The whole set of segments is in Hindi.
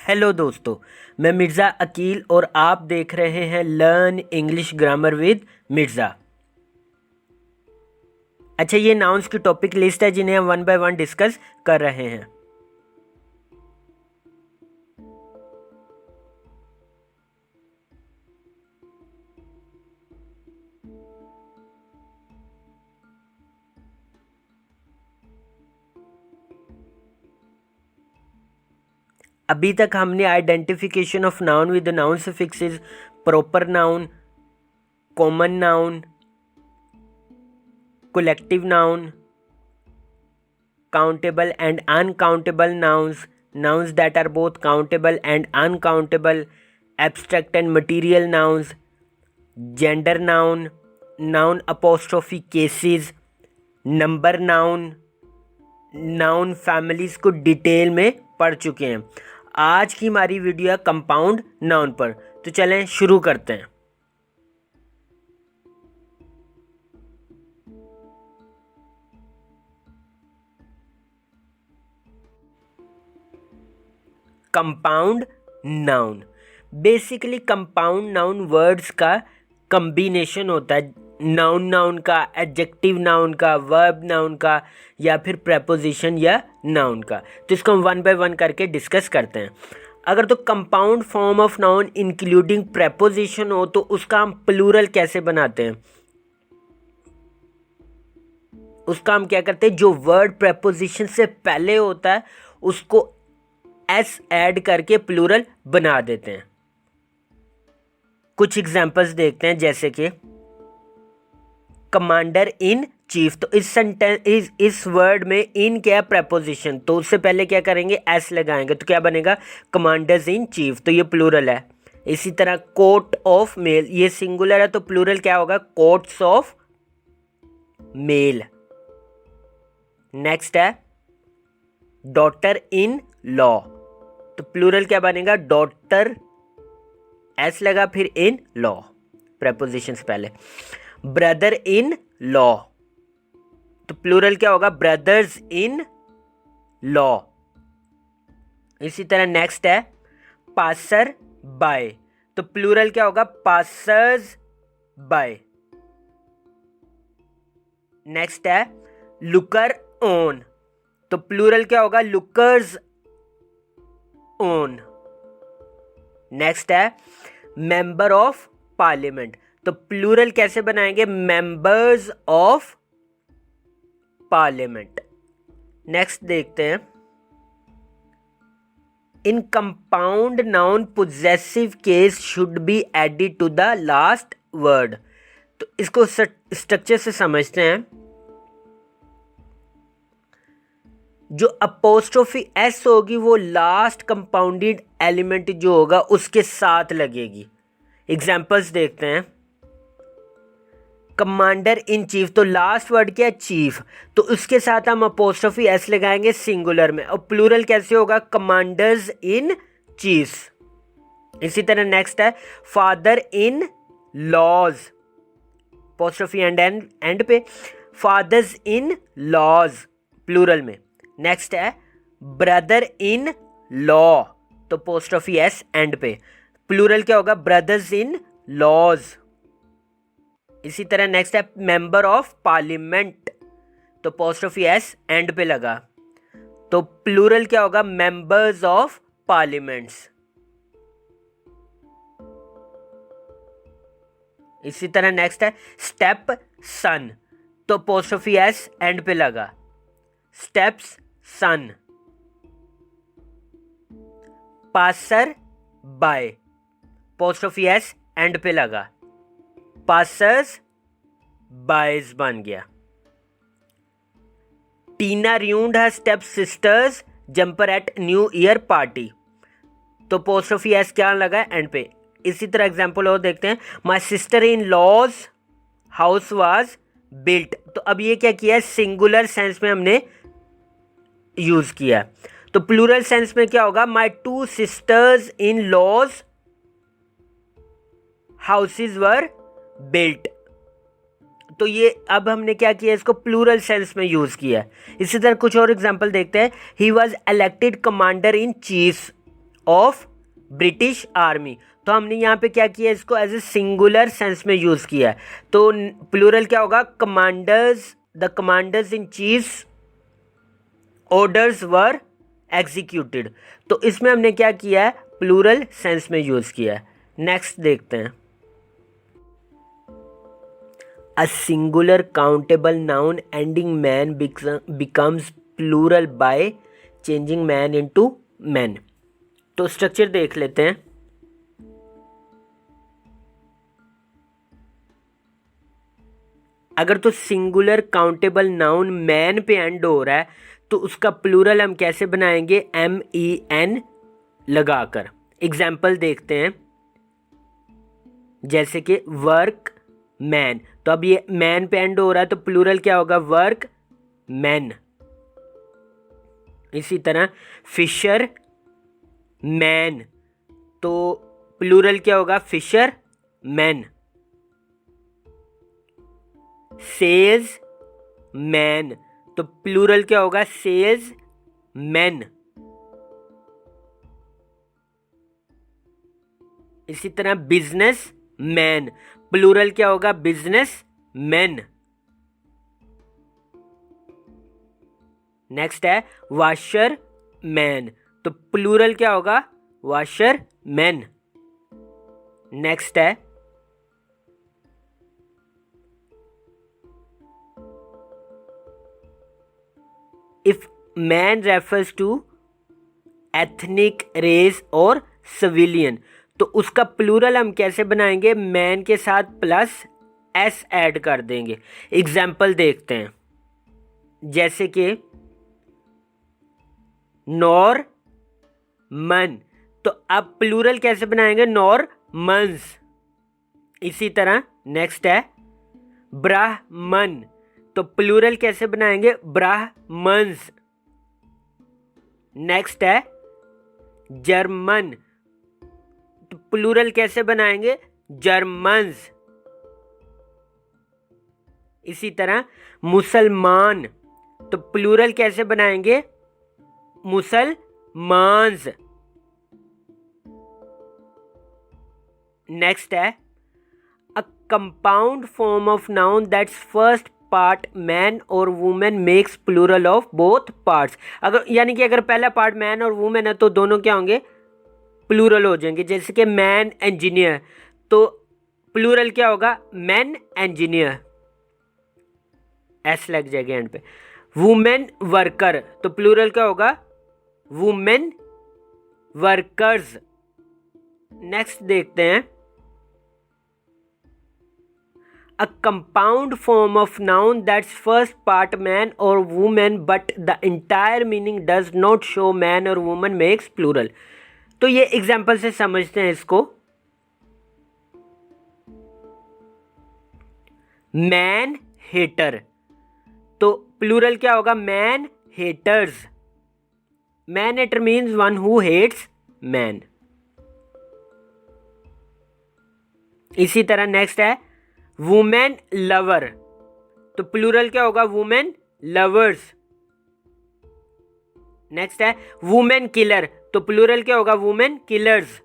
हेलो दोस्तों, मैं मिर्ज़ा अकील और आप देख रहे हैं learn English grammar with Mirza. अच्छा, ये नाउन्स की टॉपिक लिस्ट है जिन्हें हम वन बाय वन डिस्कस कर रहे हैं। अभी तक हमने identification of noun with noun suffixes, proper noun, common noun, collective noun, countable and uncountable nouns, nouns that are both countable and uncountable, abstract and material nouns, gender noun, noun apostrophe cases, number noun, noun families को डिटेल में पढ़ चुके हैं। आज की हमारी वीडियो है कंपाउंड नाउन पर, तो चलें शुरू करते हैं। Compound noun basically compound noun words का कम्बिनेशन होता है, नाउन का, एडजेक्टिव नाउन का, वर्ब नाउन का, या फिर प्रेपोजिशन या नाउन का। तो इसको हम वन बाय वन करके डिस्कस करते हैं। अगर तो compound form of noun including preposition हो तो उसका हम प्लूरल कैसे बनाते हैं? उसका हम क्या करते हैं, जो वर्ड प्रेपोजिशन से पहले होता है उसको एस ऐड करके प्लूरल बना देते हैं। कुछ एग्जांपल्स देखते हैं, जैसे कि कमांडर इन चीफ। तो इस सेंटेंस इस वर्ड में इन क्या है, प्रेपोजिशन, तो उससे पहले क्या करेंगे, एस लगाएंगे, तो क्या बनेगा, कमांडर्स इन चीफ, तो ये प्लूरल है। इसी तरह कोट ऑफ मेल, ये सिंगुलर है तो प्लूरल क्या होगा, कोट्स ऑफ मेल। नेक्स्ट है डॉटर इन लॉ, तो प्लूरल क्या बनेगा, डॉटर, एस लगा फिर इन लॉ, प्रेपोजिशन से पहले। ब्रदर इन लॉ, तो प्लूरल क्या होगा, ब्रदर्स इन लॉ। इसी तरह नेक्स्ट है पासर बाय, तो प्लूरल क्या होगा, पासर्स बाय। नेक्स्ट है लुकर ऑन, तो प्लूरल क्या होगा, लुकर्स ऑन। नेक्स्ट है मेंबर ऑफ पार्लियामेंट, तो प्लूरल कैसे बनाएंगे, मेंबर्स ऑफ पार्लियामेंट। नेक्स्ट देखते हैं, in compound noun possessive case should be added to the last word. तो इसको स्ट्रक्चर से समझते हैं। जो अपोस्ट्रोफी एस होगी वो लास्ट कंपाउंडेड एलिमेंट जो होगा उसके साथ लगेगी। एग्जांपल्स देखते हैं, कमांडर इन चीफ, तो लास्ट वर्ड क्या है, चीफ, तो उसके साथ हम अपोस्ट्रोफी एस लगाएंगे सिंगुलर में, और प्लूरल कैसे होगा, कमांडर्स इन चीफ्स। इसी तरह नेक्स्ट है father in laws, apostrophe end पे, फादर्स इन लॉज प्लूरल में। नेक्स्ट है ब्रदर इन लॉ, तो अपोस्ट्रोफी एस एंड पे, प्लूरल क्या होगा, ब्रदर्स इन लॉज। इसी तरह नेक्स्ट है मेंबर ऑफ पार्लियामेंट, तो अपोस्ट्रोफी एस एंड पे लगा, तो प्लूरल क्या होगा, मेंबर्स ऑफ पार्लियामेंट्स। इसी तरह नेक्स्ट है स्टेप सन, तो अपोस्ट्रोफी एस एंड पे लगा, steps son. Passer by, apostrophe S end पे लगा, पासर्स बायज बन गया। Tina ruined her step sisters jumper at new year party, तो अपोस्ट्रोफी एस क्या लगा, एंड पे। इसी तरह एग्जांपल और देखते हैं, my sister in laws house was built, तो अब ये क्या किया है, सिंगुलर सेंस में हमने यूज किया। तो प्लूरल सेंस में क्या होगा, my two sisters in laws houses were built, तो ये अब हमने क्या किया, इसको प्लूरल सेंस में यूज किया। इसी तरह कुछ और एग्जांपल देखते हैं, he was elected commander in chief of British army. तो हमने यहाँ पे क्या किया, इसको एज ए सिंगुलर सेंस में यूज़ किया है। तो प्लूरल क्या होगा, commanders, the commanders in chief orders were executed. तो इसमें हमने क्या किया है, प्लूरल सेंस में यूज़ किया है। नेक्स्ट देखते हैं, a singular countable noun ending man becomes plural by changing man into man. तो स्ट्रक्चर देख लेते हैं। अगर तो सिंगुलर काउंटेबल नाउन मैन पे एंड हो रहा है तो उसका प्लूरल हम कैसे बनाएंगे, MEN लगाकर। एग्जाम्पल देखते हैं, जैसे कि वर्क मैन, तो अब ये मैन पे एंड हो रहा है तो प्लूरल क्या होगा, वर्क मैन। इसी तरह फिशर मैन, तो प्लूरल क्या होगा, फिशर मैन। सेल्स मैन, तो प्लूरल क्या होगा, सेल्स मैन। इसी तरह बिजनेस मैन, प्लूरल क्या होगा, बिजनेस मैन। नेक्स्ट है वॉशर मैन, तो प्लूरल क्या होगा, वॉशर मैन। नेक्स्ट है if man refers to ethnic, race और सिविलियन, तो उसका प्लूरल हम कैसे बनाएंगे, मैन के साथ प्लस S ऐड कर देंगे। एग्जाम्पल देखते हैं, जैसे कि नॉर मन, तो अब प्लूरल कैसे बनाएंगे, नॉर मंस। इसी तरह नेक्स्ट है ब्राह्मण, तो प्लूरल कैसे बनाएंगे, ब्राह्मण्स। नेक्स्ट है जर्मन, तो प्लूरल कैसे बनाएंगे, जर्मन्स। इसी तरह मुसलमान, तो प्लूरल कैसे बनाएंगे, मुसलमान्स। नेक्स्ट है a compound form of noun that's first part man और women makes plural of both parts. अगर यानी कि अगर पहला पार्ट मैन और वुमेन है तो दोनों क्या होंगे, प्लूरल हो जाएंगे। जैसे कि मैन इंजीनियर, तो प्लूरल क्या होगा, मैन इंजीनियर, S लग जाएगा एंड पे। वुमेन वर्कर, तो प्लूरल क्या होगा, वुमेन वर्कर्स। नेक्स्ट देखते हैं a compound form of noun that's first part man or woman but the entire meaning does not show man or woman makes plural। तो ये एग्जाम्पल से समझते हैं इसको। मैन हेटर, तो प्लूरल क्या होगा, man haters. Man hater means one who hates man. इसी तरह नेक्स्ट है वुमेन लवर, तो प्लूरल क्या होगा, वुमेन लवर्स। नेक्स्ट है वुमेन किलर, तो प्लूरल क्या होगा, वुमेन किलर्स।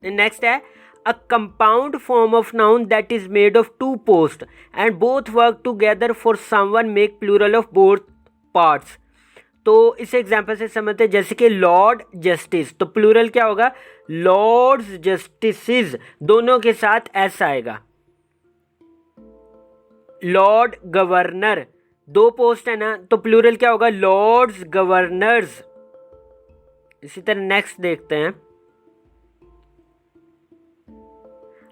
नेक्स्ट है a compound form of noun that is made of two post and both work together for someone make plural of both parts. तो इस एग्जाम्पल से समझते हैं, जैसे कि लॉर्ड जस्टिस, तो प्लूरल क्या होगा, लॉर्ड्स जस्टिसेस, दोनों के साथ S आएगा। लॉर्ड गवर्नर, दो पोस्ट है ना, तो प्लूरल क्या होगा, लॉर्ड्स गवर्नर्स। इसी तरह नेक्स्ट देखते हैं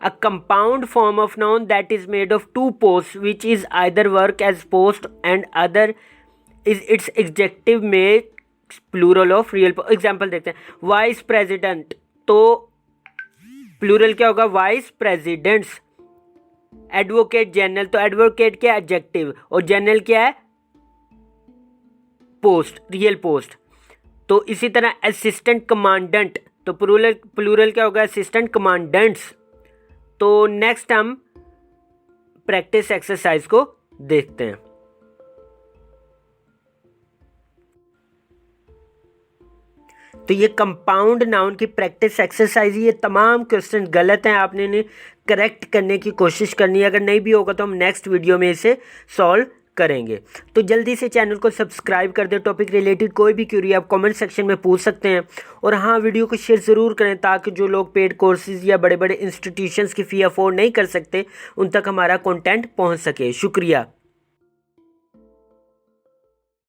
a compound form of noun that is made of two post which is either work as post and other is its adjective makes plural of real. Example देखते हैं, वाइस प्रेसिडेंट, तो प्लूरल क्या होगा, वाइस प्रेसिडेंट्स। एडवोकेट जनरल, तो एडवोकेट क्या है, एडजेक्टिव, और जनरल क्या है, पोस्ट, रियल पोस्ट। तो इसी तरह असिस्टेंट कमांडेंट, तो प्लूरल क्या होगा, असिस्टेंट कमांडेंट्स। तो नेक्स्ट हम प्रैक्टिस एक्सरसाइज को देखते हैं। तो ये कंपाउंड नाउन की प्रैक्टिस एक्सरसाइज, ये तमाम क्वेश्चन गलत हैं, आपने इन्हें करेक्ट करने की कोशिश करनी है। अगर नहीं भी होगा तो हम नेक्स्ट वीडियो में इसे सॉल्व करेंगे। तो जल्दी से चैनल को सब्सक्राइब कर दे। टॉपिक रिलेटेड कोई भी क्यूरी आप कमेंट सेक्शन में पूछ सकते हैं। और हाँ, वीडियो को शेयर ज़रूर करें ताकि जो लोग पेड कोर्सेज या बड़े बड़े इंस्टीट्यूशंस की फ़ी अफोर्ड नहीं कर सकते उन तक हमारा कंटेंट पहुंच सके। शुक्रिया।